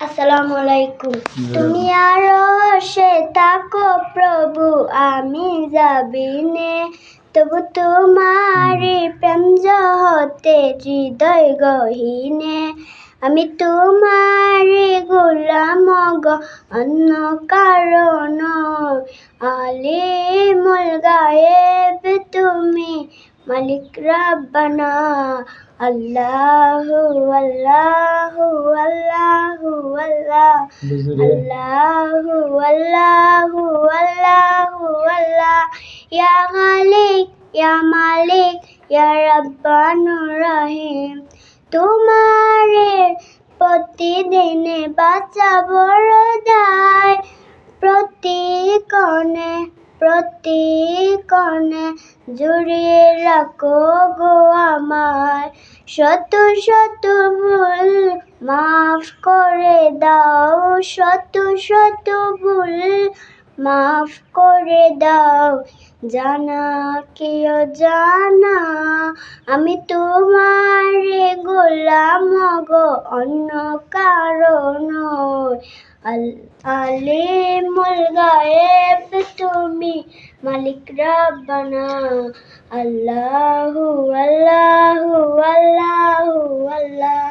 আসসালামু আলাইকুম। তুমি আরো সে থাকো প্রভু, আমি যাবিনে, তবু তোমারি প্রেম জহতে হৃদয় গহীনে। আমি তোমারি গোলাম গো, অন্য কারণ আলিমুল গায়েব তুমি, মালিক রাব্বানা। আল্লাহু আল্লাহু আল্লাহু আল্লাহ, আল্লাহু আল্লাহু আল্লাহু আল্লাহ। ইয়া মালিক ইয়া মালিক ইয়া রাব্বানুর রহিম। তোমারে প্রতিদিনে বাঁচা বড় দায়, প্রতিকণে জুড়িয়ে রাখো গো আমায়। শত শত ভুল মাফ করে দাও, শত শত ভুল মাফ করে দাও, জানা কি অজানা আমি তোমারে গোলাম গো, অন্য কারণ আলিমুল গায়েব তুমি, মালিক রাব্বানা। আল্লাহু আল্লাহু আল্লাহু আল্লাহ।